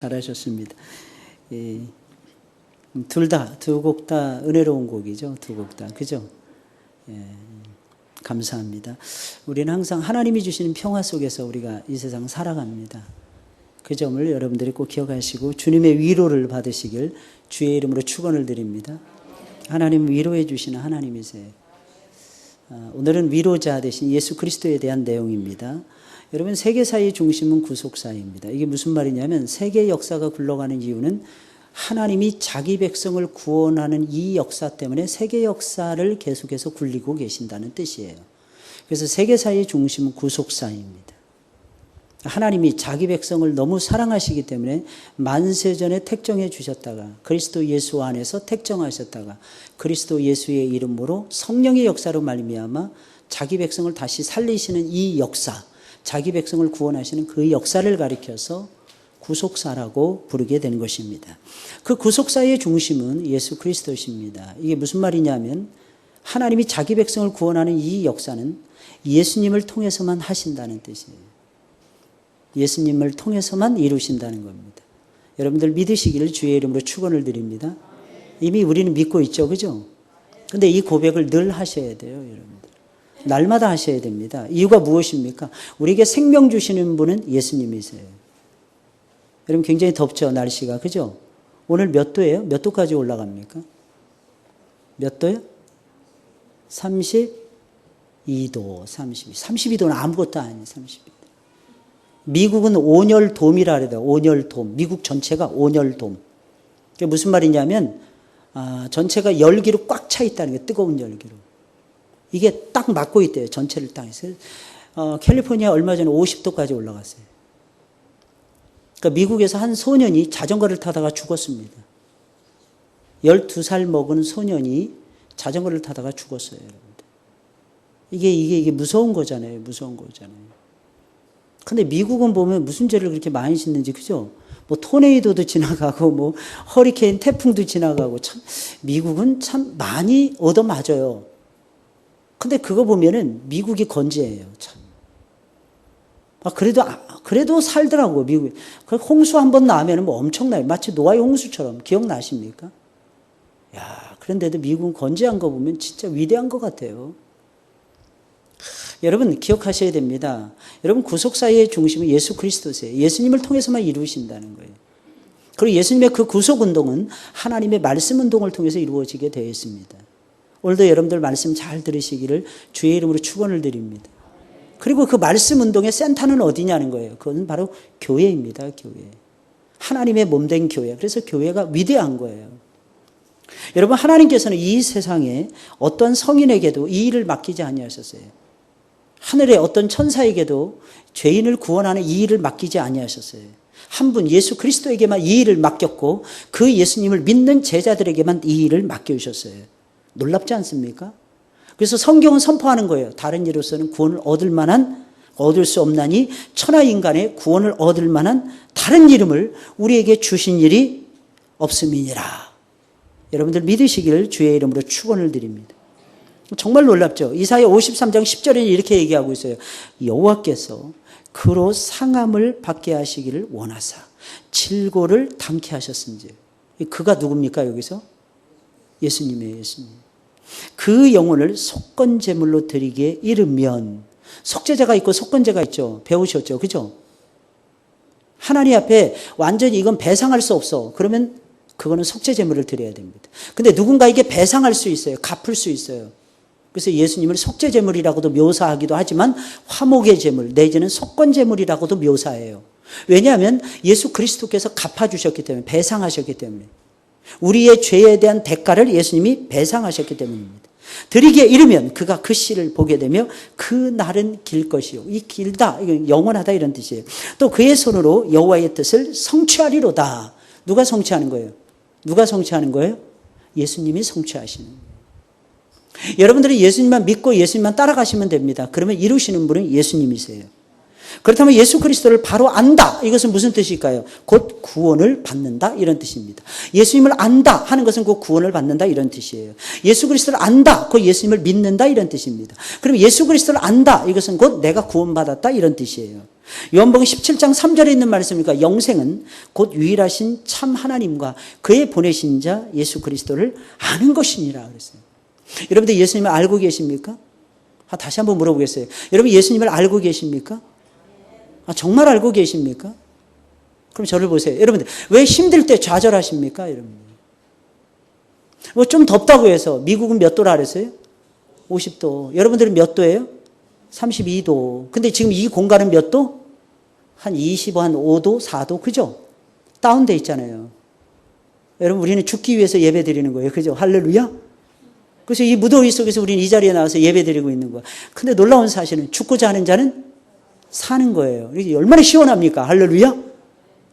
잘하셨습니다. 두 곡 다 은혜로운 곡이죠. 두 곡 다. 그죠? 감사합니다. 우리는 항상 하나님이 주시는 평화 속에서 우리가 이 세상 살아갑니다. 그 점을 여러분들이 꼭 기억하시고 주님의 위로를 받으시길 주의 이름으로 축원을 드립니다. 하나님 위로해 주시는 하나님이세요. 오늘은 위로자 되신 예수 그리스도에 대한 내용입니다. 여러분, 세계사의 중심은 구속사입니다. 이게 무슨 말이냐면 세계 역사가 굴러가는 이유는 하나님이 자기 백성을 구원하는 이 역사 때문에 세계 역사를 계속해서 굴리고 계신다는 뜻이에요. 그래서 세계사의 중심은 구속사입니다. 하나님이 자기 백성을 너무 사랑하시기 때문에 만세전에 택정해 주셨다가 그리스도 예수 안에서 택정하셨다가 그리스도 예수의 이름으로 성령의 역사로 말미암아 자기 백성을 다시 살리시는 이 역사, 자기 백성을 구원하시는 그 역사를 가리켜서 구속사라고 부르게 된 것입니다. 그 구속사의 중심은 예수 그리스도십니다. 이게 무슨 말이냐면 하나님이 자기 백성을 구원하는 이 역사는 예수님을 통해서만 하신다는 뜻이에요. 예수님을 통해서만 이루신다는 겁니다. 여러분들 믿으시기를 주의 이름으로 축원을 드립니다. 이미 우리는 믿고 있죠. 그죠? 근데 이 고백을 늘 하셔야 돼요, 여러분들. 날마다 하셔야 됩니다. 이유가 무엇입니까? 우리에게 생명 주시는 분은 예수님이세요. 여러분, 굉장히 덥죠, 날씨가. 그죠? 오늘 몇 도예요? 몇 도까지 올라갑니까? 몇 도요? 32도, 32도는 아무것도 아니에요, 32도. 미국은 온열돔이라 그래요. 온열돔. 미국 전체가 온열돔. 그게 무슨 말이냐면 전체가 열기로 꽉 차 있다는 게, 뜨거운 열기로. 이게 딱 막고 있대요. 전체를 딱 해서. 캘리포니아 얼마 전에 50도까지 올라갔어요. 그러니까 미국에서 한 소년이 자전거를 타다가 죽었습니다. 12살 먹은 소년이 자전거를 타다가 죽었어요, 여러분들. 이게 무서운 거잖아요. 무서운 거잖아요. 근데 미국은 보면 무슨 죄를 그렇게 많이 짓는지, 그죠? 뭐 토네이도도 지나가고 뭐 허리케인 태풍도 지나가고, 참 미국은 참 많이 얻어맞아요. 근데 그거 보면은 미국이 건재해요, 참. 그래도 살더라고, 미국이. 홍수 한번 나면은 뭐 엄청나요. 마치 노아의 홍수처럼. 기억나십니까? 야, 그런데도 미국은 건재한 거 보면 진짜 위대한 것 같아요. 여러분, 기억하셔야 됩니다. 여러분, 구속사의 중심은 예수 그리스도세요. 예수님을 통해서만 이루신다는 거예요. 그리고 예수님의 그 구속운동은 하나님의 말씀운동을 통해서 이루어지게 되어 있습니다. 오늘도 여러분들 말씀 잘 들으시기를 주의 이름으로 축원을 드립니다. 그리고 그 말씀운동의 센터는 어디냐는 거예요. 그건 바로 교회입니다. 교회. 하나님의 몸된 교회. 그래서 교회가 위대한 거예요. 여러분, 하나님께서는 이 세상에 어떤 성인에게도 이 일을 맡기지 아니하셨어요. 하늘의 어떤 천사에게도 죄인을 구원하는 이 일을 맡기지 아니하셨어요. 한 분 예수 그리스도에게만 이 일을 맡겼고 그 예수님을 믿는 제자들에게만 이 일을 맡겨주셨어요. 놀랍지 않습니까? 그래서 성경은 선포하는 거예요. 다른 이로서는 구원을 얻을 수 없나니 천하인간의 구원을 얻을 만한 다른 이름을 우리에게 주신 일이 없음이니라. 여러분들 믿으시기를 주의 이름으로 축원을 드립니다. 정말 놀랍죠. 이사야 53장 10절에는 이렇게 얘기하고 있어요. 여호와께서 그로 상함을 받게 하시기를 원하사 질고를 담게 하셨은지. 그가 누굽니까, 여기서? 예수님이에요, 예수님. 그 영혼을 속건제물로 드리게 이르면, 속죄제가 있고 속건제가 있죠. 배우셨죠, 그죠? 하나님 앞에 완전히 이건 배상할 수 없어. 그러면 그거는 속죄제물을 드려야 됩니다. 근데 누군가에게 배상할 수 있어요. 갚을 수 있어요. 그래서 예수님을 속죄제물이라고도 묘사하기도 하지만 화목의 제물 내지는 속건제물이라고도 묘사해요. 왜냐하면 예수 그리스도께서 갚아주셨기 때문에, 배상하셨기 때문에. 우리의 죄에 대한 대가를 예수님이 배상하셨기 때문입니다. 드리기에 이르면 그가 그 씨를 보게 되며 그 날은 길 것이요. 이 길다, 이건 영원하다 이런 뜻이에요. 또 그의 손으로 여호와의 뜻을 성취하리로다. 누가 성취하는 거예요? 누가 성취하는 거예요? 예수님이 성취하시는 거예요. 여러분들이 예수님만 믿고 예수님만 따라가시면 됩니다. 그러면 이루시는 분은 예수님이세요. 그렇다면 예수 그리스도를 바로 안다. 이것은 무슨 뜻일까요? 곧 구원을 받는다. 이런 뜻입니다. 예수님을 안다 하는 것은 곧 구원을 받는다. 이런 뜻이에요. 예수 그리스도를 안다. 곧 예수님을 믿는다. 이런 뜻입니다. 그럼 예수 그리스도를 안다. 이것은 곧 내가 구원받았다. 이런 뜻이에요. 요한복음 17장 3절에 있는 말씀이니까 영생은 곧 유일하신 참 하나님과 그의 보내신 자 예수 그리스도를 아는 것이니라 그랬어요. 여러분들 예수님을 알고 계십니까? 다시 한번 물어보겠어요. 여러분 예수님을 알고 계십니까? 정말 알고 계십니까? 그럼 저를 보세요. 여러분들 왜 힘들 때 좌절하십니까? 여러분 뭐 좀 덥다고 해서 미국은 몇 도라 그랬어요? 50도. 여러분들은 몇 도예요? 32도. 근데 지금 이 공간은 몇 도? 한 25, 한 5도, 4도. 그죠? 다운돼 있잖아요. 여러분 우리는 죽기 위해서 예배 드리는 거예요. 그죠? 할렐루야? 그래서 이 무더위 속에서 우리는 이 자리에 나와서 예배 드리고 있는 거예요. 근데 놀라운 사실은 죽고자 하는 자는 사는 거예요. 이게 얼마나 시원합니까? 할렐루야?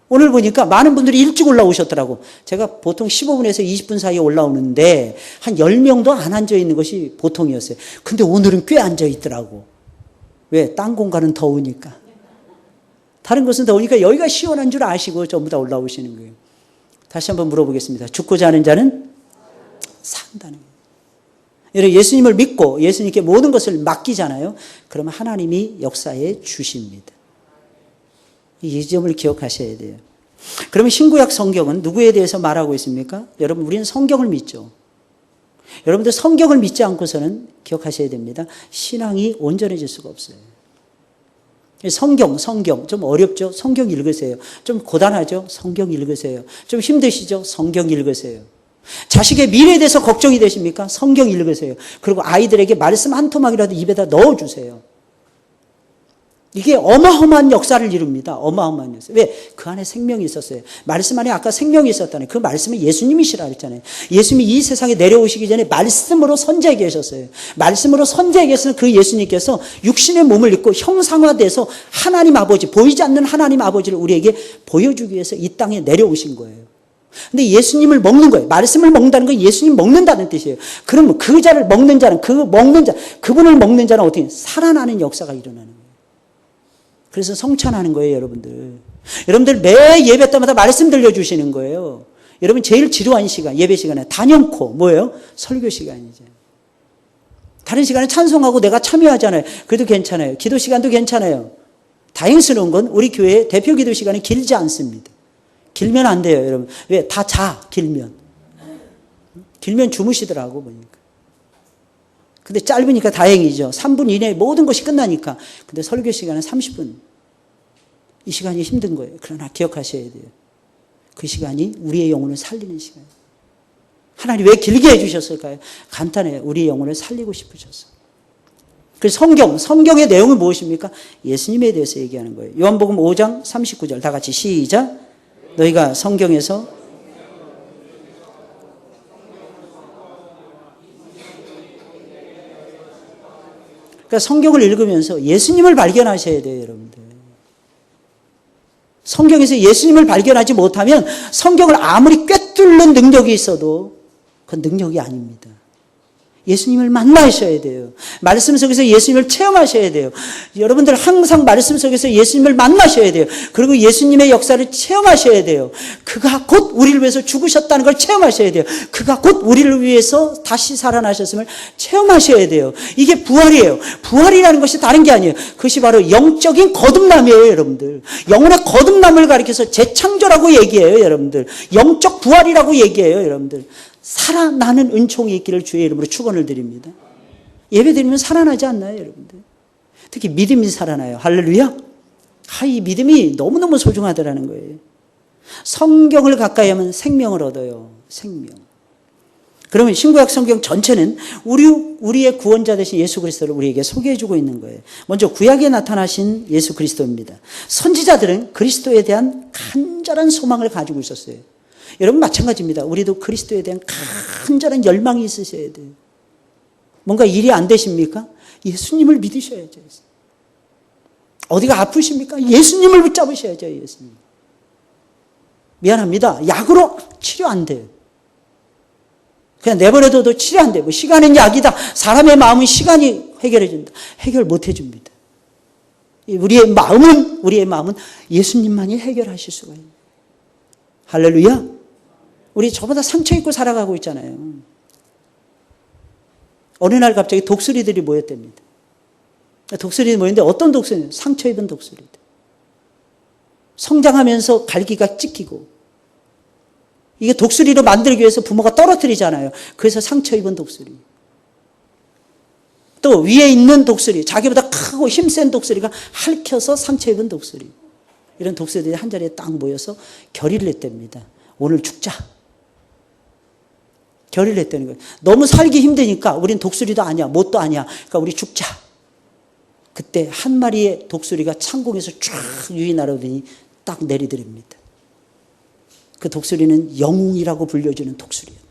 오늘 보니까 많은 분들이 일찍 올라오셨더라고. 제가 보통 15분에서 20분 사이에 올라오는데 한 10명도 안 앉아 있는 것이 보통이었어요. 근데 오늘은 꽤 앉아 있더라고. 왜? 딴 공간은 더우니까. 다른 곳은 더우니까 여기가 시원한 줄 아시고 전부 다 올라오시는 거예요. 다시 한번 물어보겠습니다. 죽고자 하는 자는 산다는 거예요. 여러분 예수님을 믿고 예수님께 모든 것을 맡기잖아요. 그러면 하나님이 역사해 주십니다. 이 점을 기억하셔야 돼요. 그러면 신구약 성경은 누구에 대해서 말하고 있습니까? 여러분 우리는 성경을 믿죠. 여러분들 성경을 믿지 않고서는 기억하셔야 됩니다. 신앙이 온전해질 수가 없어요. 성경 좀 어렵죠? 성경 읽으세요. 좀 고단하죠? 성경 읽으세요. 좀 힘드시죠? 성경 읽으세요. 자식의 미래에 대해서 걱정이 되십니까? 성경 읽으세요. 그리고 아이들에게 말씀 한 토막이라도 입에다 넣어주세요. 이게 어마어마한 역사를 이룹니다. 어마어마한 역사. 왜? 그 안에 생명이 있었어요. 말씀 안에 아까 생명이 있었다네. 그 말씀은 예수님이시라 그랬잖아요. 예수님이 이 세상에 내려오시기 전에 말씀으로 선지해 계셨어요. 말씀으로 선지해 계셔서 그 예수님께서 육신의 몸을 입고 형상화돼서 하나님 아버지, 보이지 않는 하나님 아버지를 우리에게 보여주기 위해서 이 땅에 내려오신 거예요. 근데 예수님을 먹는 거예요. 말씀을 먹는다는 건 예수님 먹는다는 뜻이에요. 그러면 그 자를 먹는 자는 그분을 먹는 자는 어떻게 살아나는 역사가 일어나는 거예요. 그래서 성찬하는 거예요, 여러분들. 여러분들 매 예배 때마다 말씀 들려주시는 거예요. 여러분 제일 지루한 시간, 예배 시간에 단연코 뭐예요? 설교 시간이죠. 다른 시간에 찬송하고 내가 참여하잖아요. 그래도 괜찮아요. 기도 시간도 괜찮아요. 다행스러운 건 우리 교회의 대표 기도 시간이 길지 않습니다. 길면 안 돼요, 여러분. 왜? 다 자, 길면. 길면 주무시더라고, 보니까. 근데 짧으니까 다행이죠. 3분 이내에 모든 것이 끝나니까. 근데 설교 시간은 30분. 이 시간이 힘든 거예요. 그러나 기억하셔야 돼요. 그 시간이 우리의 영혼을 살리는 시간이에요. 하나님 왜 길게 해주셨을까요? 간단해요. 우리의 영혼을 살리고 싶으셔서. 그래서 성경의 내용은 무엇입니까? 예수님에 대해서 얘기하는 거예요. 요한복음 5장 39절 다 같이 시작. 너희가 성경에서 그러니까 성경을 읽으면서 예수님을 발견하셔야 돼요, 여러분들. 성경에서 예수님을 발견하지 못하면 성경을 아무리 꿰뚫는 능력이 있어도 그건 능력이 아닙니다. 예수님을 만나셔야 돼요. 말씀 속에서 예수님을 체험하셔야 돼요. 여러분들 항상 말씀 속에서 예수님을 만나셔야 돼요. 그리고 예수님의 역사를 체험하셔야 돼요. 그가 곧 우리를 위해서 죽으셨다는 걸 체험하셔야 돼요. 그가 곧 우리를 위해서 다시 살아나셨음을 체험하셔야 돼요. 이게 부활이에요. 부활이라는 것이 다른 게 아니에요. 그것이 바로 영적인 거듭남이에요, 여러분들. 영혼의 거듭남을 가리켜서 재창조라고 얘기해요, 여러분들. 영적 부활이라고 얘기해요, 여러분들. 살아나는 은총이 있기를 주의 이름으로 축원을 드립니다. 예배 드리면 살아나지 않나요, 여러분들? 특히 믿음이 살아나요. 할렐루야. 이 믿음이 너무너무 소중하더라는 거예요. 성경을 가까이 하면 생명을 얻어요. 생명. 그러면 신구약 성경 전체는 우리의 구원자 되신 예수 그리스도를 우리에게 소개해주고 있는 거예요. 먼저 구약에 나타나신 예수 그리스도입니다. 선지자들은 그리스도에 대한 간절한 소망을 가지고 있었어요. 여러분 마찬가지입니다. 우리도 그리스도에 대한 간절한 열망이 있으셔야 돼요. 뭔가 일이 안 되십니까? 예수님을 믿으셔야죠. 어디가 아프십니까? 예수님을 붙잡으셔야죠. 예수님. 미안합니다. 약으로 치료 안 돼요. 그냥 내버려둬도 치료 안 돼요. 뭐 시간은 약이다. 사람의 마음은 시간이 해결해 준다. 해결 못 해줍니다. 우리의 마음은 예수님만이 해결하실 수가 있는. 할렐루야. 우리 저보다 상처 입고 살아가고 있잖아요. 어느 날 갑자기 독수리들이 모였답니다. 독수리들이 모였는데 어떤 독수리는 상처 입은 독수리들. 성장하면서 갈기가 찢기고, 이게 독수리로 만들기 위해서 부모가 떨어뜨리잖아요. 그래서 상처 입은 독수리. 또 위에 있는 독수리, 자기보다 크고 힘센 독수리가 핥혀서 상처 입은 독수리. 이런 독수리들이 한 자리에 딱 모여서 결의를 했답니다. 오늘 죽자. 결의를 했다는 거예요. 너무 살기 힘드니까 우린 독수리도 아니야, 못도 아니야. 그러니까 우리 죽자. 그때 한 마리의 독수리가 창공에서 쫙 유이 날아오더니 딱 내리더랍니다. 그 독수리는 영웅이라고 불려주는 독수리였대요.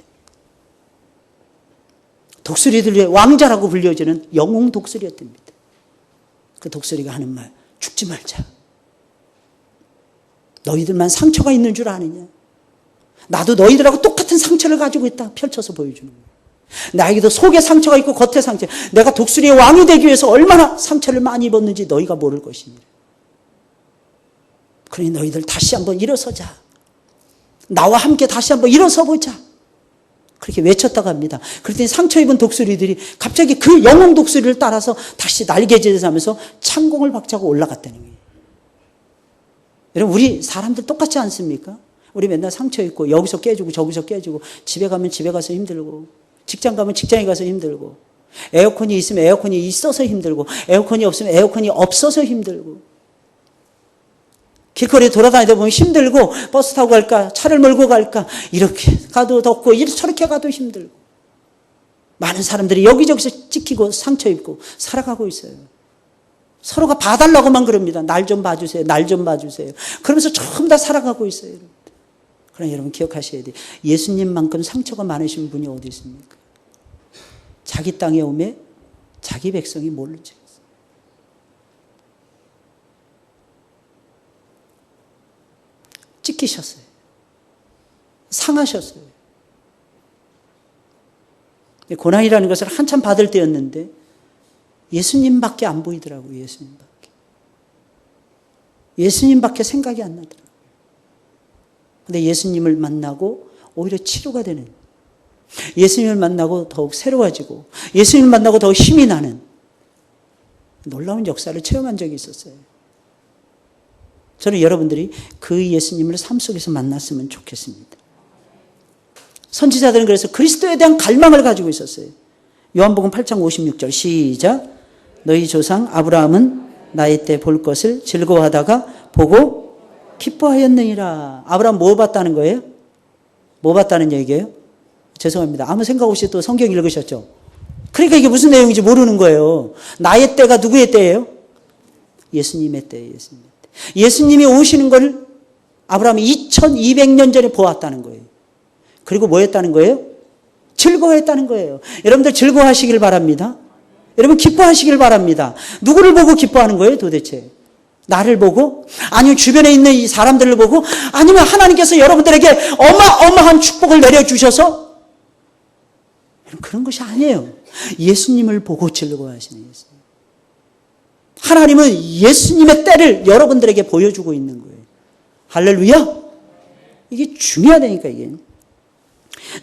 독수리들의 왕자라고 불려주는 영웅 독수리였답니다. 그 독수리가 하는 말, 죽지 말자. 너희들만 상처가 있는 줄 아느냐. 나도 너희들하고 똑같은 상처를 가지고 있다. 펼쳐서 보여주는 거예요. 나에게도 속에 상처가 있고 겉에 상처. 내가 독수리의 왕이 되기 위해서 얼마나 상처를 많이 입었는지 너희가 모를 것이니라. 그러니 너희들 다시 한번 일어서자. 나와 함께 다시 한번 일어서 보자. 그렇게 외쳤다고 합니다. 그랬더니 상처 입은 독수리들이 갑자기 그 영웅 독수리를 따라서 다시 날개짓을 하면서 창공을 박차고 올라갔다는 거예요. 여러분, 우리 사람들 똑같지 않습니까? 우리 맨날 상처 입고 여기서 깨지고 저기서 깨지고, 집에 가면 집에 가서 힘들고, 직장 가면 직장에 가서 힘들고, 에어컨이 있으면 에어컨이 있어서 힘들고, 에어컨이 없으면 에어컨이 없어서 힘들고, 길거리에 돌아다니다 보면 힘들고, 버스 타고 갈까, 차를 몰고 갈까, 이렇게 가도 덥고, 저렇게 가도 힘들고, 많은 사람들이 여기저기서 찍히고 상처 입고 살아가고 있어요. 서로가 봐달라고만 그럽니다. 날 좀 봐주세요. 날 좀 봐주세요. 그러면서 전부 다 살아가고 있어요. 그러나 여러분 기억하셔야 돼요. 예수님만큼 상처가 많으신 분이 어디 있습니까? 자기 땅에 오매 자기 백성이 뭘로 찍었어요? 찢기셨어요. 상하셨어요. 고난이라는 것을 한참 받을 때였는데 예수님밖에 안 보이더라고요. 예수님밖에 생각이 안 나더라고요. 근데 예수님을 만나고 오히려 치료가 되는, 예수님을 만나고 더욱 새로워지고, 예수님을 만나고 더욱 힘이 나는 놀라운 역사를 체험한 적이 있었어요. 저는 여러분들이 그 예수님을 삶 속에서 만났으면 좋겠습니다. 선지자들은 그래서 그리스도에 대한 갈망을 가지고 있었어요. 요한복음 8장 56절 시작. 너희 조상 아브라함은 나의 때 볼 것을 즐거워하다가 보고 기뻐하였느니라. 아브라함 뭐 봤다는 거예요? 뭐 봤다는 얘기예요? 죄송합니다. 아무 생각 없이 또 성경 읽으셨죠? 그러니까 이게 무슨 내용인지 모르는 거예요. 나의 때가 누구의 때예요? 예수님의 때예요. 예수님이 오시는 걸 아브라함이 2200년 전에 보았다는 거예요. 그리고 뭐 했다는 거예요? 즐거워했다는 거예요. 여러분들 즐거워하시길 바랍니다. 여러분 기뻐하시길 바랍니다. 누구를 보고 기뻐하는 거예요 도대체? 나를 보고? 아니면 주변에 있는 이 사람들을 보고? 아니면 하나님께서 여러분들에게 어마어마한 축복을 내려주셔서? 그런 것이 아니에요. 예수님을 보고 즐거워하시는 예수님. 하나님은 예수님의 때를 여러분들에게 보여주고 있는 거예요. 할렐루야. 이게 중요하다니까 이게.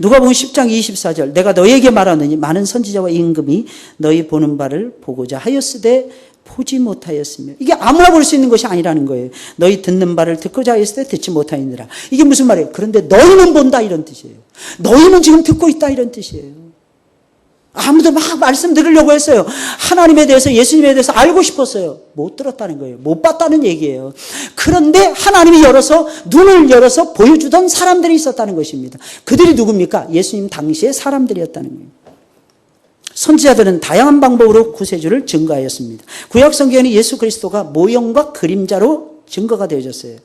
누가복음 10장 24절 내가 너희에게 말하느니 많은 선지자와 임금이 너희 보는 바를 보고자 하였으되 보지 못하였으며, 이게 아무나 볼 수 있는 것이 아니라는 거예요. 너희 듣는 바를 듣고자 하였으되 듣지 못하였느니라. 이게 무슨 말이에요? 그런데 너희는 본다 이런 뜻이에요. 너희는 지금 듣고 있다 이런 뜻이에요. 아무도 막 말씀 들으려고 했어요. 하나님에 대해서, 예수님에 대해서 알고 싶었어요. 못 들었다는 거예요. 못 봤다는 얘기예요. 그런데 하나님이 눈을 열어서 보여주던 사람들이 있었다는 것입니다. 그들이 누굽니까? 예수님 당시의 사람들이었다는 거예요. 선지자들은 다양한 방법으로 구세주를 증거하였습니다. 구약 성경에는 예수 그리스도가 모형과 그림자로 증거가 되어졌어요.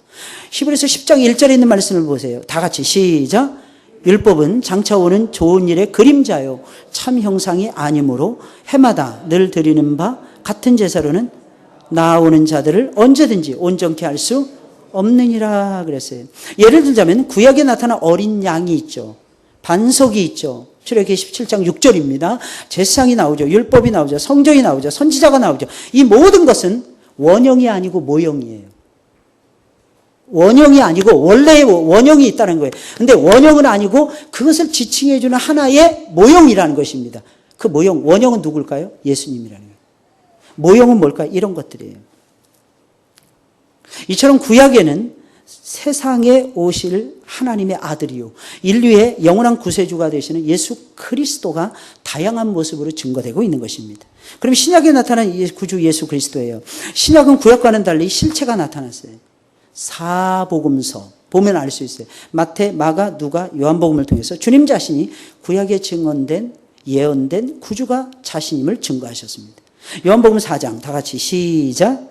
히브리서 10장 1절에 있는 말씀을 보세요. 다 같이 시작. 율법은 장차 오는 좋은 일의 그림자요 참 형상이 아니므로 해마다 늘 드리는 바 같은 제사로는 나아오는 자들을 언제든지 온전케 할 수 없느니라 그랬어요. 예를 들자면 구약에 나타난 어린 양이 있죠. 반석이 있죠. 출애굽기 17장 6절입니다. 제사장이 나오죠. 율법이 나오죠. 성경이 나오죠. 선지자가 나오죠. 이 모든 것은 원형이 아니고 모형이에요. 원형이 아니고 원래의 원형이 있다는 거예요. 근데 원형은 아니고 그것을 지칭해 주는 하나의 모형이라는 것입니다. 그 모형, 원형은 누굴까요? 예수님이라는 거예요. 모형은 뭘까요? 이런 것들이에요. 이처럼 구약에는 세상에 오실 하나님의 아들이요, 인류의 영원한 구세주가 되시는 예수 그리스도가 다양한 모습으로 증거되고 있는 것입니다. 그럼 신약에 나타난 구주 예수 그리스도예요. 신약은 구약과는 달리 실체가 나타났어요. 사복음서 보면 알 수 있어요. 마태, 마가, 누가, 요한복음을 통해서 주님 자신이 구약에 증언된 예언된 구주가 자신임을 증거하셨습니다. 요한복음 4장 다 같이 시작.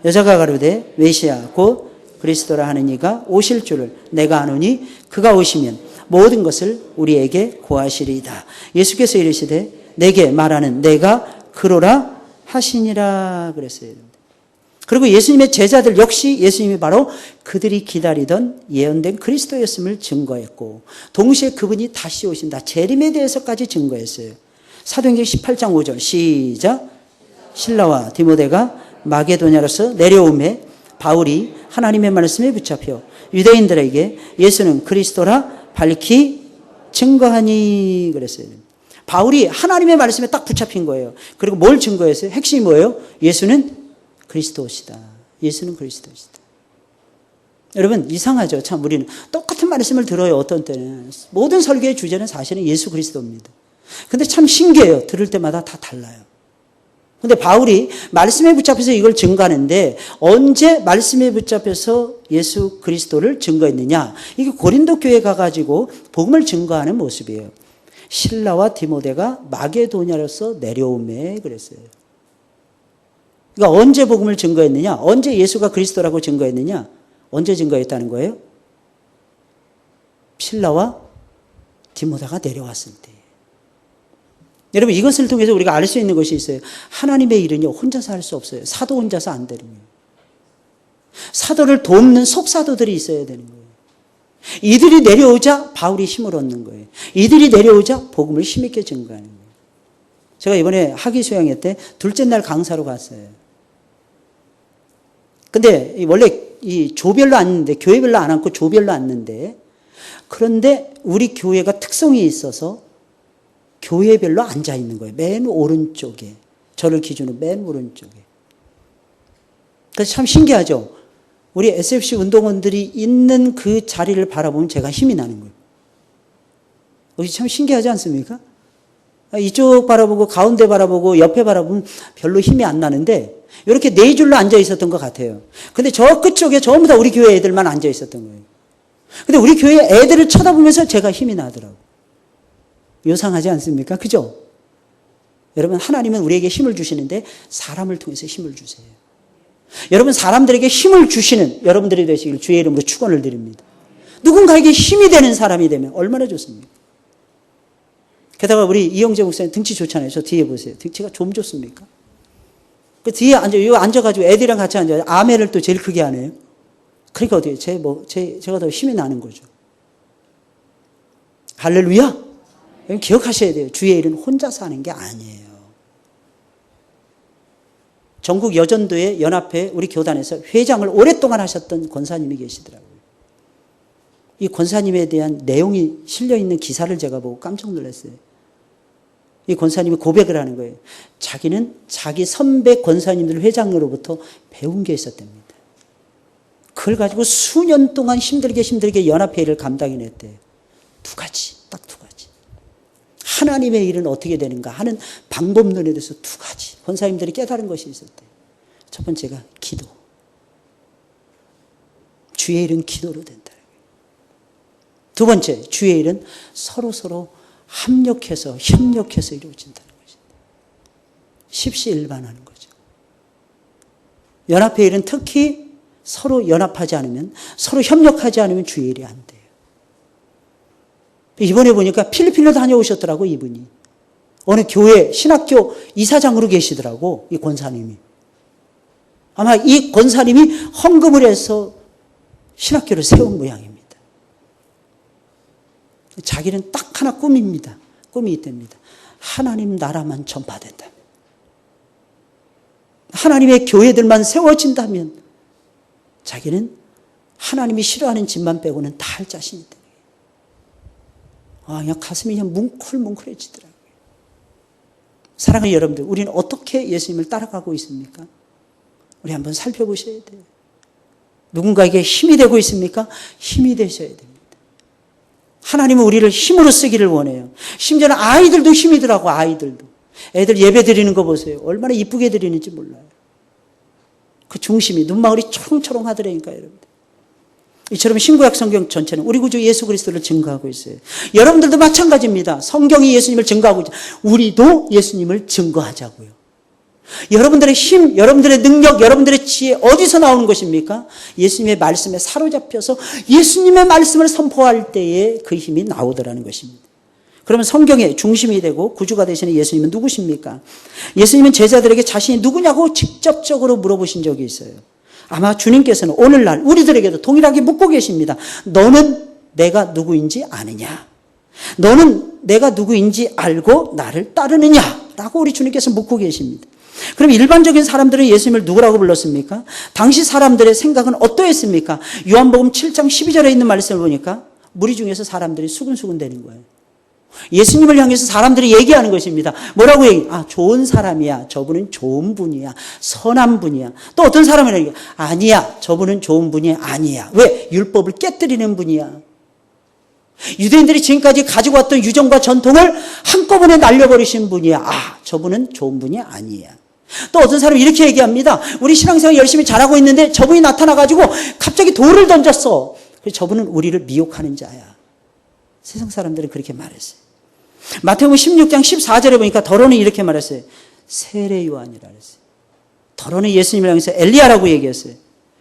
여자가 가로되 메시아 곧 그리스도라 하는 이가 오실 줄을 내가 아노니 그가 오시면 모든 것을 우리에게 고하시리이다. 예수께서 이르시되 내게 말하는 내가 그로라 하시니라 그랬어요. 그리고 예수님의 제자들 역시 예수님이 바로 그들이 기다리던 예언된 그리스도였음을 증거했고, 동시에 그분이 다시 오신다, 재림에 대해서까지 증거했어요. 사도행전 18장 5절 시작. 실라와 디모데가 마게도냐로서 내려오매 바울이 하나님의 말씀에 붙잡혀 유대인들에게 예수는 그리스도라 밝히 증거하니 그랬어요. 바울이 하나님의 말씀에 딱 붙잡힌 거예요. 그리고 뭘 증거했어요? 핵심이 뭐예요? 예수는 그리스도시다. 예수는 그리스도시다. 여러분 이상하죠? 참 우리는 똑같은 말씀을 들어요. 어떤 때는 모든 설교의 주제는 사실은 예수 그리스도입니다. 근데 참 신기해요. 들을 때마다 다 달라요. 근데 바울이 말씀에 붙잡혀서 이걸 증거하는데 언제 말씀에 붙잡혀서 예수 그리스도를 증거했느냐? 이게 고린도 교회에 가가지고 복음을 증거하는 모습이에요. 실라와 디모데가 마게도냐로서 내려오매 그랬어요. 그러니까 언제 복음을 증거했느냐? 언제 예수가 그리스도라고 증거했느냐? 언제 증거했다는 거예요? 실라와 디모데가 내려왔을 때. 여러분 이것을 통해서 우리가 알 수 있는 것이 있어요. 하나님의 일은요 혼자서 할 수 없어요. 사도 혼자서 안 되는 거예요. 사도를 돕는 속사도들이 있어야 되는 거예요. 이들이 내려오자 바울이 힘을 얻는 거예요. 이들이 내려오자 복음을 힘있게 증거하는 거예요. 제가 이번에 학위 수양회 때 둘째 날 강사로 갔어요. 근데 원래 이 조별로 앉는데, 교회별로 안 앉고 조별로 앉는데, 그런데 우리 교회가 특성이 있어서 교회별로 앉아 있는 거예요. 맨 오른쪽에. 저를 기준으로 맨 오른쪽에. 그래서 참 신기하죠. 우리 SFC 운동원들이 있는 그 자리를 바라보면 제가 힘이 나는 거예요. 여기 참 신기하지 않습니까? 이쪽 바라보고 가운데 바라보고 옆에 바라보면 별로 힘이 안 나는데 이렇게 네 줄로 앉아 있었던 것 같아요. 근데 저 끝쪽에 전부 다 우리 교회 애들만 앉아 있었던 거예요. 근데 우리 교회 애들을 쳐다보면서 제가 힘이 나더라고요. 요상하지 않습니까? 그죠? 여러분 하나님은 우리에게 힘을 주시는데 사람을 통해서 힘을 주세요. 여러분 사람들에게 힘을 주시는 여러분들이 되시길 주의 이름으로 축원을 드립니다. 누군가에게 힘이 되는 사람이 되면 얼마나 좋습니까? 게다가 우리 이영재 목사님 등치 좋잖아요. 저 뒤에 보세요. 등치가 좀 좋습니까? 그 뒤에 앉아가지고 애들이랑 같이 앉아요. 아멘을 또 제일 크게 하네요. 그러니까 어떻게 제가 더 힘이 나는 거죠. 할렐루야. 기억하셔야 돼요. 주의 일은 혼자서 하는 게 아니에요. 전국 여전도의 연합회 우리 교단에서 회장을 오랫동안 하셨던 권사님이 계시더라고요. 이 권사님에 대한 내용이 실려있는 기사를 제가 보고 깜짝 놀랐어요. 이 권사님이 고백을 하는 거예요. 자기는 자기 선배 권사님들 회장으로부터 배운 게 있었답니다. 그걸 가지고 수년 동안 힘들게 연합회를 감당해냈대요. 두 가지, 딱 두 가지. 하나님의 일은 어떻게 되는가 하는 방법론에 대해서 두 가지 권사님들이 깨달은 것이 있었대요. 첫 번째가 기도. 주의 일은 기도로 된다. 두 번째, 주의 일은 서로 협력해서 이루어진다는 것입니다. 십시일반하는 거죠. 연합회 일은 특히 서로 연합하지 않으면, 서로 협력하지 않으면 주의 일이 안 돼요. 이번에 보니까 필리핀으로 다녀오셨더라고, 이분이. 어느 교회 신학교 이사장으로 계시더라고, 이 권사님이. 아마 이 권사님이 헌금을 해서 신학교를 세운 모양입니다. 자기는 딱 하나 꿈입니다. 꿈이 있답니다. 하나님 나라만 전파된다. 하나님의 교회들만 세워진다면 자기는 하나님이 싫어하는 짓만 빼고는 다 할 자신이 있다. 그냥 가슴이 그냥 뭉클뭉클해지더라고요. 사랑하는 여러분들, 우리는 어떻게 예수님을 따라가고 있습니까? 우리 한번 살펴보셔야 돼요. 누군가에게 힘이 되고 있습니까? 힘이 되셔야 됩니다. 하나님은 우리를 힘으로 쓰기를 원해요. 심지어는 아이들도 힘이더라고, 아이들도. 애들 예배 드리는 거 보세요. 얼마나 이쁘게 드리는지 몰라요. 그 중심이 눈망울이 초롱초롱 하더라니까요, 여러분들. 이처럼 신구약 성경 전체는 우리 구주 예수 그리스도를 증거하고 있어요. 여러분들도 마찬가지입니다. 성경이 예수님을 증거하고 있죠. 우리도 예수님을 증거하자고요. 여러분들의 힘, 여러분들의 능력, 여러분들의 지혜 어디서 나오는 것입니까? 예수님의 말씀에 사로잡혀서 예수님의 말씀을 선포할 때에 그 힘이 나오더라는 것입니다. 그러면 성경의 중심이 되고 구주가 되시는 예수님은 누구십니까? 예수님은 제자들에게 자신이 누구냐고 직접적으로 물어보신 적이 있어요. 아마 주님께서는 오늘날 우리들에게도 동일하게 묻고 계십니다. 너는 내가 누구인지 아느냐? 너는 내가 누구인지 알고 나를 따르느냐? 라고 우리 주님께서 묻고 계십니다. 그럼 일반적인 사람들은 예수님을 누구라고 불렀습니까? 당시 사람들의 생각은 어떠했습니까? 요한복음 7장 12절에 있는 말씀을 보니까 무리 중에서 사람들이 수근수근 되는 거예요. 예수님을 향해서 사람들이 얘기하는 것입니다. 뭐라고 얘기해요? 좋은 사람이야. 저분은 좋은 분이야. 선한 분이야. 또 어떤 사람은 얘기해요. 아니야. 저분은 좋은 분이 아니야. 왜? 율법을 깨뜨리는 분이야. 유대인들이 지금까지 가지고 왔던 유정과 전통을 한꺼번에 날려버리신 분이야. 저분은 좋은 분이 아니야. 또 어떤 사람이 이렇게 얘기합니다. 우리 신앙생활 열심히 잘하고 있는데 저분이 나타나가지고 갑자기 돌을 던졌어. 그래서 저분은 우리를 미혹하는 자야. 세상 사람들은 그렇게 말했어요. 마태복음 16장 14절에 보니까 더러는 이렇게 말했어요. 세례 요한이라 그랬어요. 더러는 예수님을 향해서 엘리야라고 얘기했어요.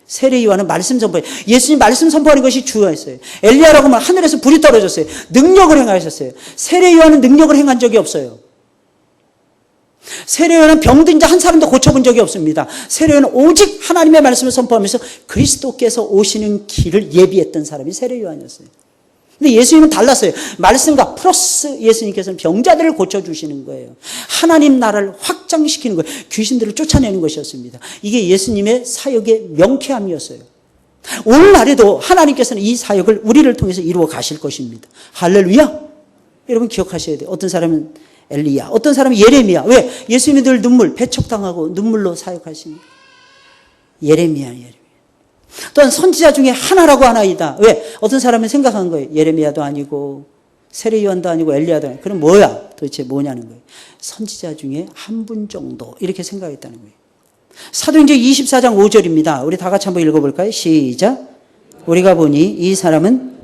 세례 요한은 말씀 선포해. 예수님 말씀 선포하는 것이 주요했어요. 엘리야라고 하면 하늘에서 불이 떨어졌어요. 능력을 행하셨어요. 세례 요한은 능력을 행한 적이 없어요. 세례 요한은 병든 자 한 사람도 고쳐본 적이 없습니다. 세례 요한은 오직 하나님의 말씀을 선포하면서 그리스도께서 오시는 길을 예비했던 사람이 세례 요한이었어요. 근데 예수님은 달랐어요. 말씀과 플러스 예수님께서는 병자들을 고쳐주시는 거예요. 하나님 나라를 확장시키는 거예요. 귀신들을 쫓아내는 것이었습니다. 이게 예수님의 사역의 명쾌함이었어요. 오늘날에도 하나님께서는 이 사역을 우리를 통해서 이루어 가실 것입니다. 할렐루야! 여러분 기억하셔야 돼요. 어떤 사람은 엘리야, 어떤 사람은 예레미야. 왜? 예수님이 늘 배척당하고 눈물로 사역하십니다. 예레미야. 또한 선지자 중에 하나라고 하나이다. 왜? 어떤 사람은 생각한 거예요. 예레미야도 아니고 세례 요한도 아니고 엘리야도 아니고. 그럼 뭐야? 도대체 뭐냐는 거예요. 선지자 중에 한 분 정도 이렇게 생각했다는 거예요. 사도행전 24장 5절입니다. 우리 다 같이 한번 읽어볼까요? 시작. 우리가 보니 이 사람은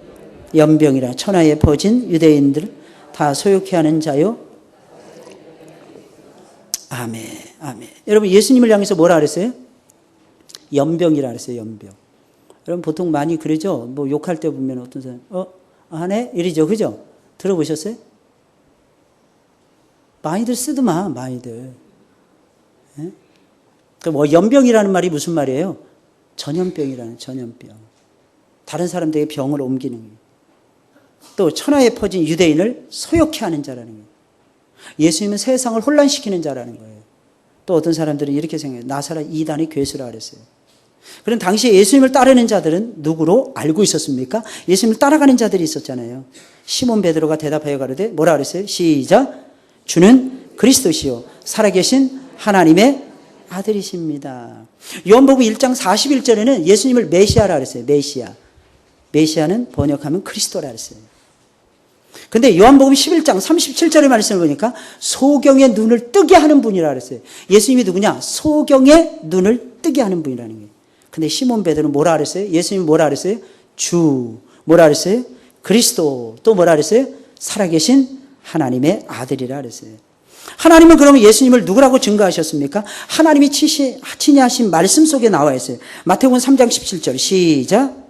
연병이라 천하에 퍼진 유대인들 다 소욕해 하는 자요. 아멘. 여러분 예수님을 향해서 뭐라 그랬어요? 연병이라 그랬어요. 연병. 여러분 보통 많이 그러죠. 뭐 욕할 때 보면 어떤 사람 하네 이러죠, 그죠? 들어보셨어요? 많이들 쓰더만 많이들. 예? 뭐 연병이라는 말이 무슨 말이에요? 전염병이라는 전염병. 다른 사람들에게 병을 옮기는 거예요. 또 천하에 퍼진 유대인을 소욕해 하는 자라는 거예요. 예수님은 세상을 혼란시키는 자라는 거예요. 또 어떤 사람들은 이렇게 생각해요. 나사렛 이단의 괴수라 그랬어요. 그런 당시에 예수님을 따르는 자들은 누구로 알고 있었습니까? 예수님을 따라가는 자들이 있었잖아요. 시몬 베드로가 대답하여 가로되 뭐라 그랬어요? 시작. 주는 그리스도시요 살아계신 하나님의 아들이십니다. 요한복음 1장 41절에는 예수님을 메시아라 그랬어요. 메시아는 번역하면 그리스도라 그랬어요. 근데 요한복음 11장 37절의 말씀을 보니까 소경의 눈을 뜨게 하는 분이라 그랬어요. 예수님이 누구냐? 소경의 눈을 뜨게 하는 분이라는 거예요. 근데 시몬 베드로는 뭐라 그랬어요? 예수님이 뭐라 그랬어요? 주. 뭐라 그랬어요? 그리스도. 또 뭐라 그랬어요? 살아계신 하나님의 아들이라 그랬어요. 하나님은 그러면 예수님을 누구라고 증거하셨습니까? 하나님이 친히하신 말씀 속에 나와 있어요. 마태복음 3장 17절 시작.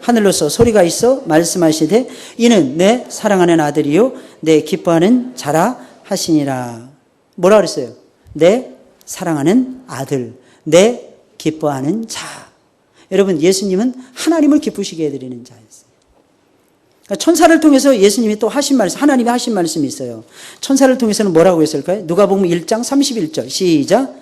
하늘로서 소리가 있어 말씀하시되 이는 내 사랑하는 아들이요 내 기뻐하는 자라 하시니라. 뭐라 그랬어요? 내 사랑하는 아들, 내 기뻐하는 자. 여러분 예수님은 하나님을 기쁘시게 해드리는 자였어요. 천사를 통해서 예수님이 또 하신 말씀, 하나님이 하신 말씀이 있어요. 천사를 통해서는 뭐라고 했을까요? 누가복음 1장 31절 시작.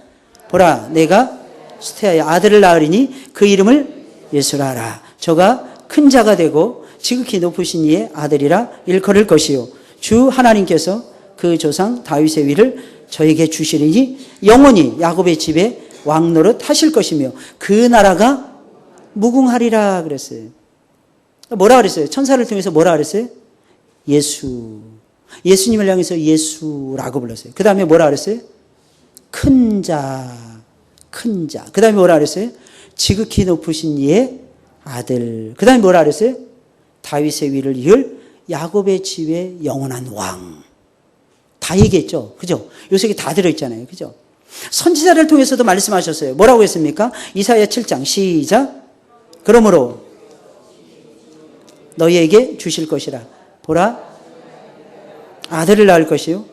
보라 내가 수태하여 아들을 낳으리니 그 이름을 예수라 하라. 저가 큰 자가 되고 지극히 높으신 이의 아들이라 일컬을 것이요 주 하나님께서 그 조상 다윗의 위를 저에게 주시리니 영원히 야곱의 집에 왕노릇 하실 것이며 그 나라가 무궁하리라 그랬어요. 뭐라 그랬어요? 천사를 통해서 뭐라 그랬어요? 예수. 예수님을 향해서 예수라고 불렀어요. 그 다음에 뭐라 그랬어요? 큰 자, 큰 자. 그 다음에 뭐라 그랬어요? 지극히 높으신 이의 아들. 그 다음에 뭐라 그랬어요? 다윗의 위를 이을 야곱의 집의 영원한 왕. 다 얘기했죠. 그죠? 요새 다 들어있잖아요. 그죠? 선지자를 통해서도 말씀하셨어요. 뭐라고 했습니까? 이사야 7장 시작. 그러므로 너희에게 주실 것이라. 보라 아들을 낳을 것이요.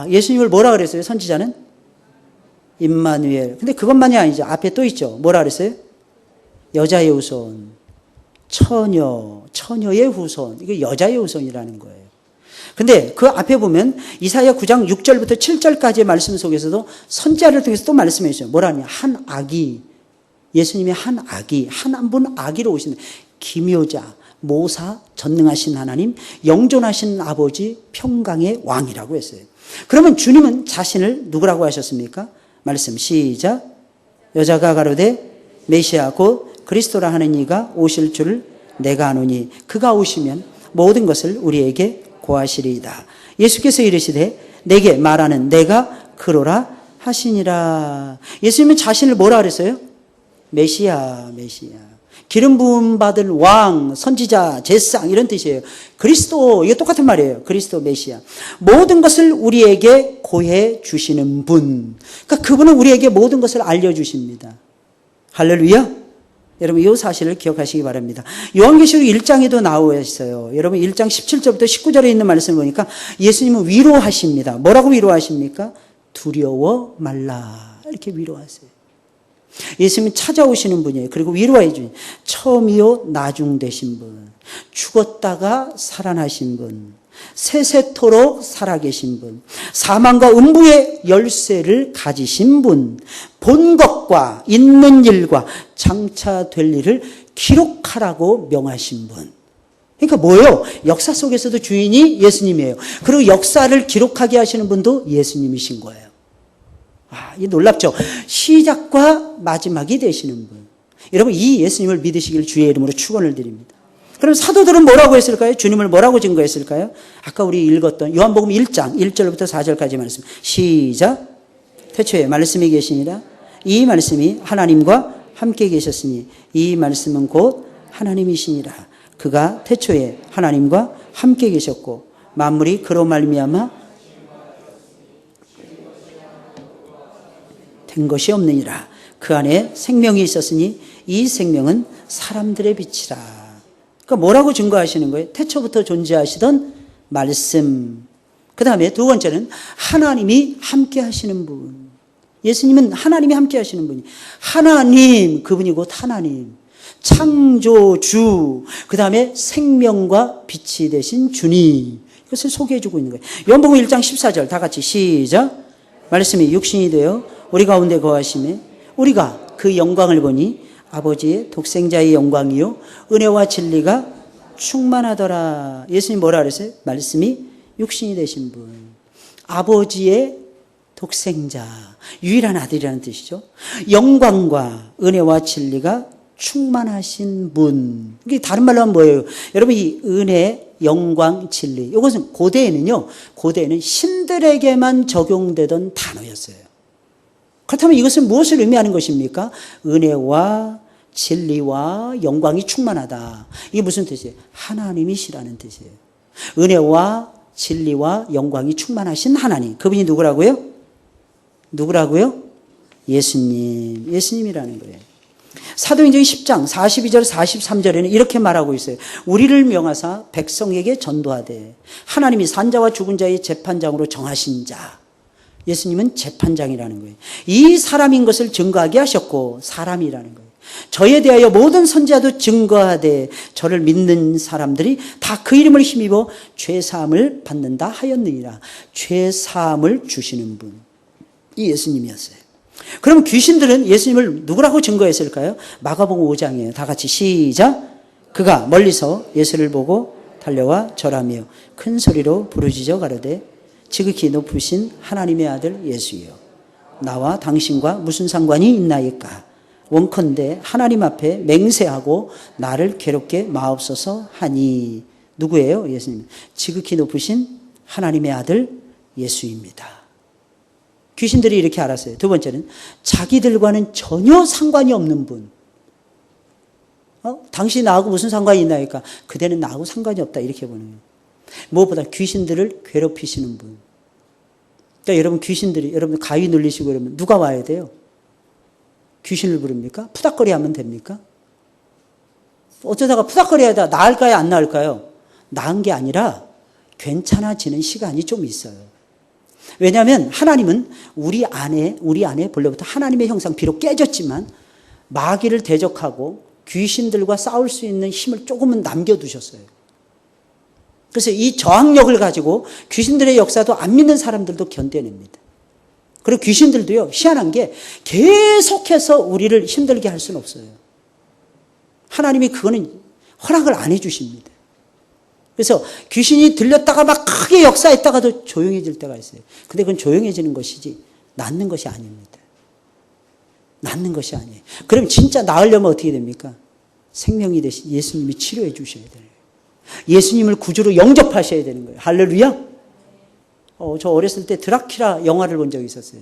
예수님을 뭐라 그랬어요? 선지자는? 임마누엘. 근데 그것만이 아니죠. 앞에 또 있죠. 뭐라 그랬어요? 여자의 후손, 처녀의 후손. 이게 여자의 후손이라는 거예요. 근데 그 앞에 보면 이사야 9장 6절부터 7절까지의 말씀 속에서도 선지자를 통해서 또 말씀해 주셔요. 뭐라냐? 한 아기, 예수님의 한 아기, 한 분 아기로 오신 기묘자, 모사, 전능하신 하나님, 영존하신 아버지, 평강의 왕이라고 했어요. 그러면 주님은 자신을 누구라고 하셨습니까? 말씀 시작. 여자가 가로되 메시아 곧 그리스도라 하는 이가 오실 줄을 내가 아노니 그가 오시면 모든 것을 우리에게 고하시리이다. 예수께서 이르시되 내게 말하는 내가 그로라 하시니라. 예수님은 자신을 뭐라 그랬어요? 메시아. 기름 부음 받을 왕, 선지자, 제상 이런 뜻이에요. 그리스도, 이게 똑같은 말이에요. 그리스도 메시아. 모든 것을 우리에게 고해 주시는 분. 그러니까 그분은 우리에게 모든 것을 알려주십니다. 할렐루야. 여러분 이 사실을 기억하시기 바랍니다. 요한계시록 1장에도 나와 있어요. 여러분 1장 17절부터 19절에 있는 말씀을 보니까 예수님은 위로하십니다. 뭐라고 위로하십니까? 두려워 말라. 이렇게 위로하세요. 예수님은 찾아오시는 분이에요. 그리고 위로해 주신 처음이요 나중 되신 분, 죽었다가 살아나신 분, 세세토록 살아계신 분, 사망과 음부의 열쇠를 가지신 분, 본 것과 있는 일과 장차 될 일을 기록하라고 명하신 분. 그러니까 뭐예요? 역사 속에서도 주인이 예수님이에요. 그리고 역사를 기록하게 하시는 분도 예수님이신 거예요. 이 놀랍죠? 시작과 마지막이 되시는 분. 여러분 이 예수님을 믿으시길 주의 이름으로 축원을 드립니다. 그럼 사도들은 뭐라고 했을까요? 주님을 뭐라고 증거했을까요? 아까 우리 읽었던 요한복음 1장 1절부터 4절까지 말씀. 시작. 태초에 말씀이 계시니라. 이 말씀이 하나님과 함께 계셨으니 이 말씀은 곧 하나님이시니라. 그가 태초에 하나님과 함께 계셨고 만물이 그로 말미암아 된 것이 없느니라. 그 안에 생명이 있었으니 이 생명은 사람들의 빛이라. 그러니까 뭐라고 증거하시는 거예요? 태초부터 존재하시던 말씀. 그 다음에 두 번째는 하나님이 함께 하시는 분. 예수님은 하나님이 함께 하시는 분이 하나님, 그분이 곧 하나님. 창조주, 그 다음에 생명과 빛이 되신 주님. 이것을 소개해주고 있는 거예요. 요한복음 1장 14절 다 같이 시작. 말씀이 육신이 되어 우리 가운데 거하심에 우리가 그 영광을 보니 아버지의 독생자의 영광이요 은혜와 진리가 충만하더라. 예수님 뭐라 그랬어요? 말씀이 육신이 되신 분. 아버지의 독생자, 유일한 아들이라는 뜻이죠. 영광과 은혜와 진리가 충만하신 분. 이게 다른 말로 하면 뭐예요? 여러분 이 은혜, 영광, 진리. 이것은 고대에는 신들에게만 적용되던 단어였어요. 그렇다면 이것은 무엇을 의미하는 것입니까? 은혜와 진리와 영광이 충만하다. 이게 무슨 뜻이에요? 하나님이시라는 뜻이에요. 은혜와 진리와 영광이 충만하신 하나님. 그분이 누구라고요? 예수님이라는 거예요. 사도행전 10장 42절 43절에는 이렇게 말하고 있어요. 우리를 명하사 백성에게 전도하되 하나님이 산자와 죽은 자의 재판장으로 정하신 자. 예수님은 재판장이라는 거예요. 이 사람인 것을 증거하게 하셨고 사람이라는 거예요. 저에 대하여 모든 선지자도 증거하되 저를 믿는 사람들이 다 그 이름을 힘입어 죄사함을 받는다 하였느니라. 죄사함을 주시는 분. 이 예수님이었어요. 그럼 귀신들은 예수님을 누구라고 증거했을까요? 마가복음 5장이에요. 다 같이 시작. 그가 멀리서 예수를 보고 달려와 절하며 큰 소리로 부르짖어 가로되 지극히 높으신 하나님의 아들 예수여, 나와 당신과 무슨 상관이 있나이까? 원컨대 하나님 앞에 맹세하고 나를 괴롭게 마옵소서 하니. 누구예요? 예수님. 지극히 높으신 하나님의 아들 예수입니다. 귀신들이 이렇게 알았어요. 두 번째는 자기들과는 전혀 상관이 없는 분. 당신이 나하고 무슨 상관이 있나니까 그대는 나하고 상관이 없다 이렇게 보는 거예요. 무엇보다 귀신들을 괴롭히시는 분. 그러니까 여러분 귀신들이 여러분 가위 눌리시고 그러면 누가 와야 돼요? 귀신을 부릅니까? 푸닥거리 하면 됩니까? 어쩌다가 푸닥거리 하다가 나을까요? 안 나을까요? 나은 게 아니라 괜찮아지는 시간이 좀 있어요. 왜냐하면 하나님은 우리 안에 본래부터 하나님의 형상 비록 깨졌지만 마귀를 대적하고 귀신들과 싸울 수 있는 힘을 조금은 남겨두셨어요. 그래서 이 저항력을 가지고 귀신들의 역사도 안 믿는 사람들도 견뎌냅니다. 그리고 귀신들도요, 희한한 게 계속해서 우리를 힘들게 할 수는 없어요. 하나님이 그거는 허락을 안 해주십니다. 그래서 귀신이 들렸다가 막 크게 역사했다가도 조용해질 때가 있어요. 근데 그건 조용해지는 것이지 낫는 것이 아닙니다. 낫는 것이 아니에요. 그럼 진짜 나으려면 어떻게 됩니까? 생명이 되신 예수님이 치료해 주셔야 돼요. 예수님을 구주로 영접하셔야 되는 거예요. 할렐루야. 저 어렸을 때 드라큘라 영화를 본 적이 있었어요.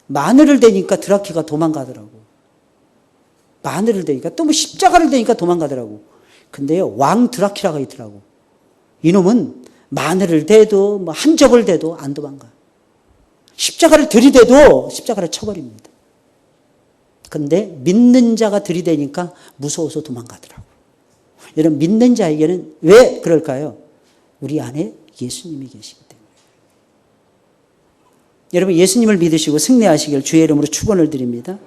마늘을 대니까 드라큘라가 도망가더라고. 마늘을 대니까 또 뭐 십자가를 대니까 도망가더라고. 근데요, 왕 드라큘라가 있더라고. 이놈은 마늘을 대도 뭐 한 접을 대도 안 도망가. 십자가를 들이대도 십자가를 쳐버립니다. 근데 믿는 자가 들이대니까 무서워서 도망가더라고. 여러분, 믿는 자에게는 왜 그럴까요? 우리 안에 예수님이 계시기 때문에. 여러분, 예수님을 믿으시고 승리하시길 주의 이름으로 축원을 드립니다.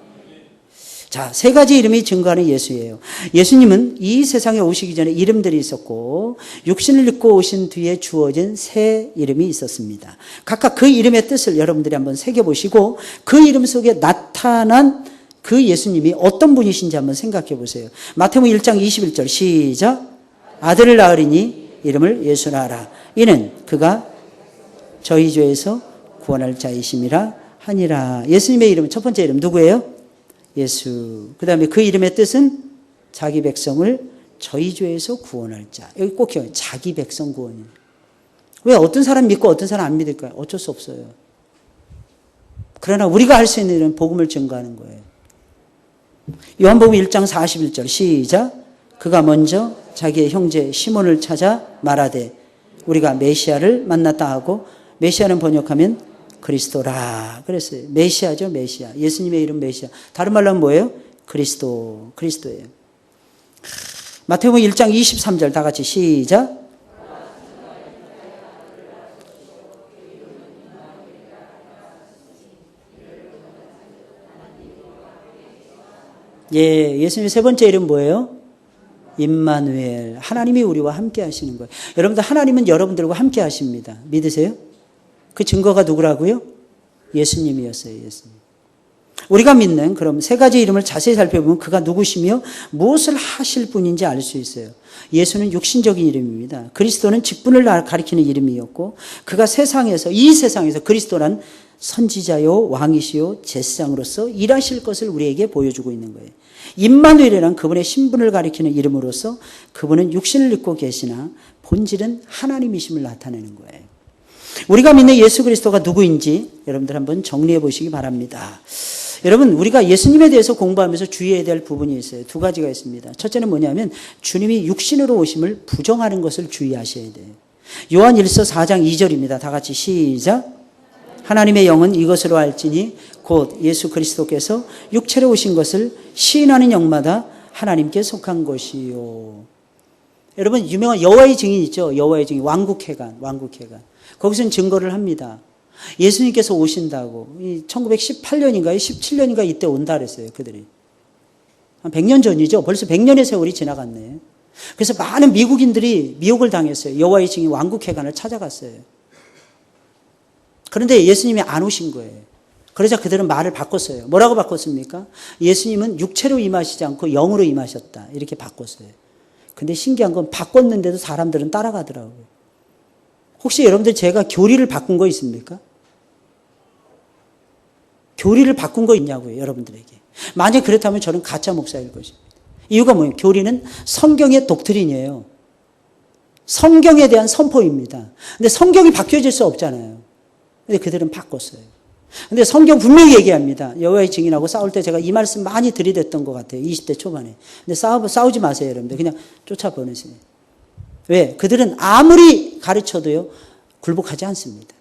자, 세 가지 이름이 증거하는 예수예요. 예수님은 이 세상에 오시기 전에 이름들이 있었고 육신을 입고 오신 뒤에 주어진 세 이름이 있었습니다. 각각 그 이름의 뜻을 여러분들이 한번 새겨보시고 그 이름 속에 나타난 그 예수님이 어떤 분이신지 한번 생각해 보세요. 마태복음 1장 21절 시작. 아들을 낳으리니 이름을 예수라 하라. 이는 그가 저희 죄에서 구원할 자이심이라 하니라. 예수님의 이름 첫 번째 이름 누구예요? 예수. 그 다음에 그 이름의 뜻은 자기 백성을 저희 죄에서 구원할 자. 여기 꼭 기억해요. 자기 백성 구원이에요. 왜 어떤 사람 믿고 어떤 사람 안 믿을까요? 어쩔 수 없어요. 그러나 우리가 할 수 있는 일은 복음을 증거하는 거예요. 요한복음 1장 41절 시작. 그가 먼저 자기의 형제 시몬을 찾아 말하되 우리가 메시아를 만났다 하고, 메시아는 번역하면 그리스도라 그랬어요. 메시아죠, 메시아. 예수님의 이름 메시아. 다른 말로 하면 뭐예요? 그리스도예요. 마태복음 1장 23절 다 같이 시작. 예, 예수님의 세 번째 이름 뭐예요? 임마누엘. 하나님이 우리와 함께 하시는 거예요. 여러분들, 하나님은 여러분들과 함께 하십니다. 믿으세요? 그 증거가 누구라고요? 예수님이었어요. 예수님. 우리가 믿는 그럼 세 가지 이름을 자세히 살펴보면 그가 누구시며 무엇을 하실 분인지 알 수 있어요. 예수는 육신적인 이름입니다. 그리스도는 직분을 가리키는 이름이었고, 그가 이 세상에서 그리스도란 선지자요 왕이시요 제사장으로서 일하실 것을 우리에게 보여주고 있는 거예요. 임마누엘이란 그분의 신분을 가리키는 이름으로서 그분은 육신을 입고 계시나 본질은 하나님이심을 나타내는 거예요. 우리가 믿는 예수 그리스도가 누구인지 여러분들 한번 정리해 보시기 바랍니다. 여러분, 우리가 예수님에 대해서 공부하면서 주의해야 될 부분이 있어요. 두 가지가 있습니다. 첫째는 뭐냐면 주님이 육신으로 오심을 부정하는 것을 주의하셔야 돼요. 요한 1서 4장 2절입니다. 다 같이 시작. 하나님의 영은 이것으로 알지니 곧 예수 그리스도께서 육체로 오신 것을 시인하는 영마다 하나님께 속한 것이요. 여러분, 유명한 여호와의 증인 있죠? 여호와의 증인, 왕국회관. 거기서는 증거를 합니다. 예수님께서 오신다고. 1918년인가요? 17년인가 이때 온다 그랬어요, 그들이. 한 100년 전이죠. 벌써 100년의 세월이 지나갔네. 그래서 많은 미국인들이 미혹을 당했어요. 여호와의 증인 왕국회관을 찾아갔어요. 그런데 예수님이 안 오신 거예요. 그러자 그들은 말을 바꿨어요. 뭐라고 바꿨습니까? 예수님은 육체로 임하시지 않고 영으로 임하셨다. 이렇게 바꿨어요. 근데 신기한 건 바꿨는데도 사람들은 따라가더라고요. 혹시 여러분들 제가 교리를 바꾼 거 있습니까? 교리를 바꾼 거 있냐고요, 여러분들에게. 만약 그렇다면 저는 가짜 목사일 것입니다. 이유가 뭐예요? 교리는 성경의 독트린이에요. 성경에 대한 선포입니다. 근데 성경이 바뀌어질 수 없잖아요. 근데 그들은 바꿨어요. 근데 성경 분명히 얘기합니다. 여호와의 증인하고 싸울 때 제가 이 말씀 많이 들이댔던 것 같아요. 20대 초반에. 근데 싸우지 마세요, 여러분들. 그냥 쫓아보내세요. 왜? 그들은 아무리 가르쳐도요, 굴복하지 않습니다.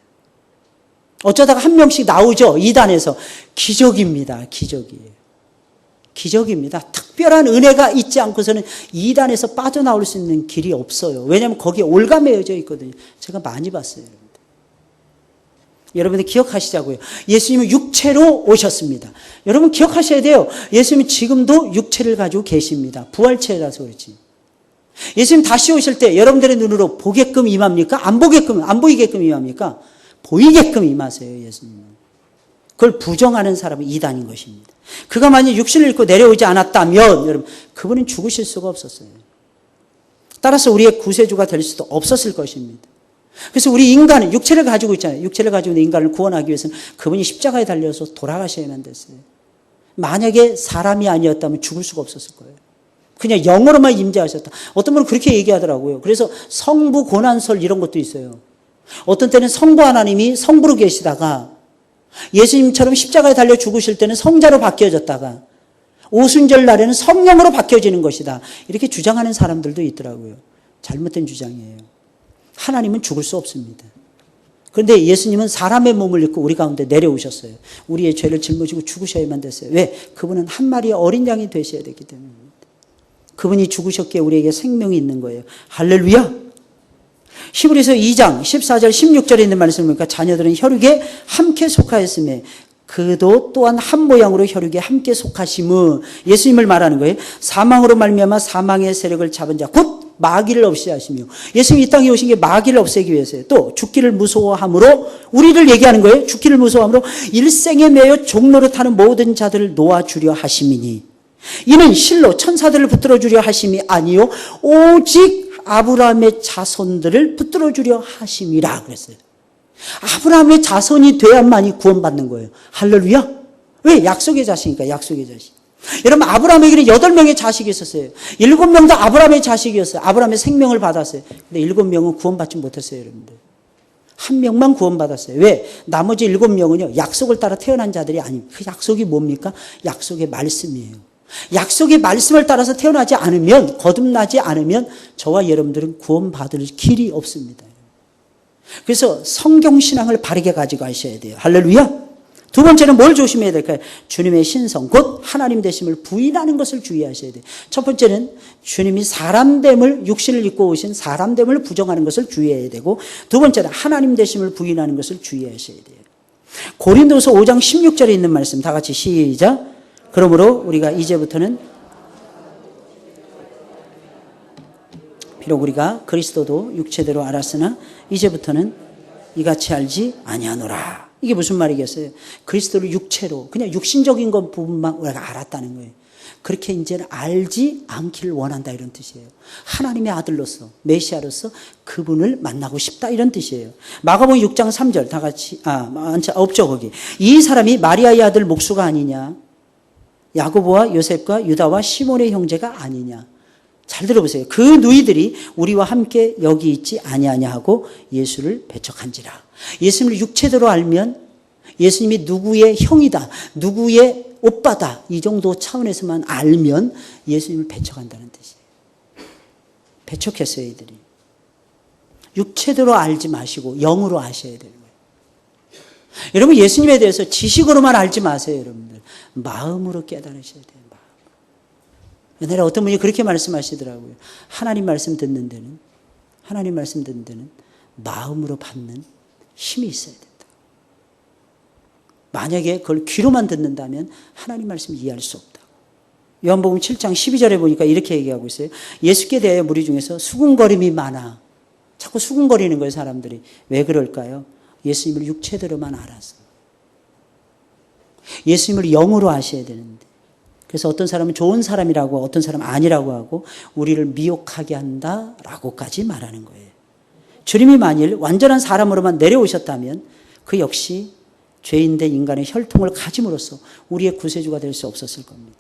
어쩌다가 한 명씩 나오죠. 이단에서. 기적입니다. 기적이에요. 기적입니다. 특별한 은혜가 있지 않고서는 이단에서 빠져나올 수 있는 길이 없어요. 왜냐하면 거기에 올가매어져 있거든요. 제가 많이 봤어요. 여러분들 기억하시자고요. 예수님은 육체로 오셨습니다. 여러분 기억하셔야 돼요. 예수님은 지금도 육체를 가지고 계십니다. 부활체라서 그렇지. 예수님 다시 오실 때 여러분들의 눈으로 보게끔 임합니까? 안 보이게끔 임합니까? 보이게끔 임하세요, 예수님은. 그걸 부정하는 사람은 이단인 것입니다. 그가 만약 육신을 입고 내려오지 않았다면 여러분 그분은 죽으실 수가 없었어요. 따라서 우리의 구세주가 될 수도 없었을 것입니다. 그래서 우리 인간은 육체를 가지고 있잖아요. 육체를 가지고 있는 인간을 구원하기 위해서는 그분이 십자가에 달려서 돌아가셔야만 됐어요. 만약에 사람이 아니었다면 죽을 수가 없었을 거예요. 그냥 영으로만 임재하셨다. 어떤 분은 그렇게 얘기하더라고요. 그래서 성부 고난설 이런 것도 있어요. 어떤 때는 성부 하나님이 성부로 계시다가 예수님처럼 십자가에 달려 죽으실 때는 성자로 바뀌어졌다가 오순절 날에는 성령으로 바뀌어지는 것이다. 이렇게 주장하는 사람들도 있더라고요. 잘못된 주장이에요. 하나님은 죽을 수 없습니다. 그런데 예수님은 사람의 몸을 입고 우리 가운데 내려오셨어요. 우리의 죄를 짊어지고 죽으셔야만 됐어요. 왜? 그분은 한 마리의 어린 양이 되셔야 되기 때문입니다. 그분이 죽으셨기에 우리에게 생명이 있는 거예요. 할렐루야! 히브리서 2장 14절 16절에 있는 말씀을 보니까 자녀들은 혈육에 함께 속하였으며 그도 또한 한 모양으로 혈육에 함께 속하심은 예수님을 말하는 거예요. 사망으로 말미암아 사망의 세력을 잡은 자 곧 마귀를 없이 하시며 예수님이 이 땅에 오신 게 마귀를 없애기 위해서요. 또 죽기를 무서워함으로 우리를 얘기하는 거예요. 죽기를 무서워함으로 일생에 매여 종로를 타는 모든 자들을 놓아주려 하심이니 이는 실로 천사들을 붙들어 주려 하심이 아니요 오직 아브라함의 자손들을 붙들어 주려 하심이라 그랬어요. 아브라함의 자손이 돼야만이 구원받는 거예요. 할렐루야. 왜? 약속의 자식이니까. 약속의 자식. 여러분 아브라함에게는 8명의 자식이 있었어요. 7명 다 아브라함의 자식이었어요. 아브라함의 생명을 받았어요. 근데 7명은 구원받지 못했어요. 여러분들. 한 명만 구원받았어요. 왜? 나머지 7명은요 약속을 따라 태어난 자들이 아닙니다. 그 약속이 뭡니까? 약속의 말씀이에요. 약속의 말씀을 따라서 태어나지 않으면, 거듭나지 않으면 저와 여러분들은 구원받을 길이 없습니다. 그래서 성경신앙을 바르게 가지고 하셔야 돼요. 할렐루야. 두 번째는 뭘 조심해야 될까요? 주님의 신성, 곧 하나님 되심을 부인하는 것을 주의하셔야 돼요. 첫 번째는 주님이 사람됨을, 육신을 입고 오신 사람됨을 부정하는 것을 주의해야 되고, 두 번째는 하나님 되심을 부인하는 것을 주의하셔야 돼요. 고린도서 5장 16절에 있는 말씀 다 같이 시작. 그러므로 우리가 이제부터는 비록 우리가 그리스도도 육체대로 알았으나 이제부터는 이같이 알지 아니하노라. 이게 무슨 말이겠어요? 그리스도를 육체로 그냥 육신적인 것 부분만 우리가 알았다는 거예요. 그렇게 이제는 알지 않기를 원한다 이런 뜻이에요. 하나님의 아들로서 메시아로서 그분을 만나고 싶다 이런 뜻이에요. 마가복음 6장 3절 다 같이 없죠 거기. 이 사람이 마리아의 아들 목수가 아니냐? 야고보와 요셉과 유다와 시몬의 형제가 아니냐? 잘 들어보세요. 그 누이들이 우리와 함께 여기 있지 아니하냐 하고 예수를 배척한지라. 예수님을 육체대로 알면 예수님이 누구의 형이다, 누구의 오빠다 이 정도 차원에서만 알면 예수님을 배척한다는 뜻이에요. 배척했어요 이들이. 육체대로 알지 마시고 영으로 아셔야 되는 거예요. 여러분 예수님에 대해서 지식으로만 알지 마세요 여러분들. 마음으로 깨달으셔야 돼요. 옛날에 어떤 분이 그렇게 말씀하시더라고요. 하나님 말씀 듣는 데는 마음으로 받는 힘이 있어야 된다. 만약에 그걸 귀로만 듣는다면 하나님 말씀을 이해할 수 없다. 요한복음 7장 12절에 보니까 이렇게 얘기하고 있어요. 예수께 대하여 무리 중에서 수군거림이 많아. 자꾸 수군거리는 거예요 사람들이. 왜 그럴까요? 예수님을 육체대로만 알아서. 예수님을 영으로 아셔야 되는데. 그래서 어떤 사람은 좋은 사람이라고 어떤 사람은 아니라고 하고 우리를 미혹하게 한다라고까지 말하는 거예요. 주님이 만일 완전한 사람으로만 내려오셨다면 그 역시 죄인된 인간의 혈통을 가짐으로써 우리의 구세주가 될 수 없었을 겁니다.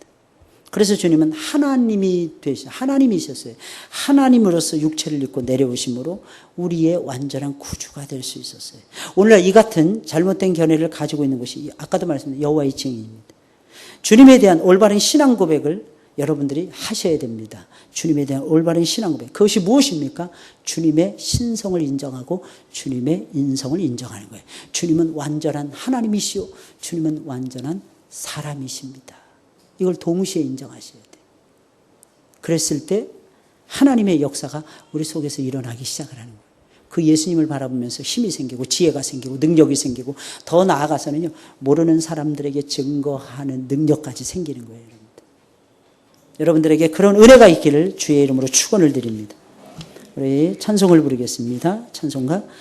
그래서 주님은 하나님이셨어요. 하나님으로서 육체를 입고 내려오심으로 우리의 완전한 구주가 될 수 있었어요. 오늘날 이 같은 잘못된 견해를 가지고 있는 것이 아까도 말씀드린 여호와의 증인입니다. 주님에 대한 올바른 신앙 고백을 여러분들이 하셔야 됩니다. 주님에 대한 올바른 신앙 고백. 그것이 무엇입니까? 주님의 신성을 인정하고 주님의 인성을 인정하는 거예요. 주님은 완전한 하나님이시오. 주님은 완전한 사람이십니다. 이걸 동시에 인정하셔야 돼요. 그랬을 때 하나님의 역사가 우리 속에서 일어나기 시작을 하는 거예요. 그 예수님을 바라보면서 힘이 생기고 지혜가 생기고 능력이 생기고 더 나아가서는요, 모르는 사람들에게 증거하는 능력까지 생기는 거예요. 여러분들에게 그런 은혜가 있기를 주의 이름으로 축원을 드립니다. 우리 찬송을 부르겠습니다. 찬송가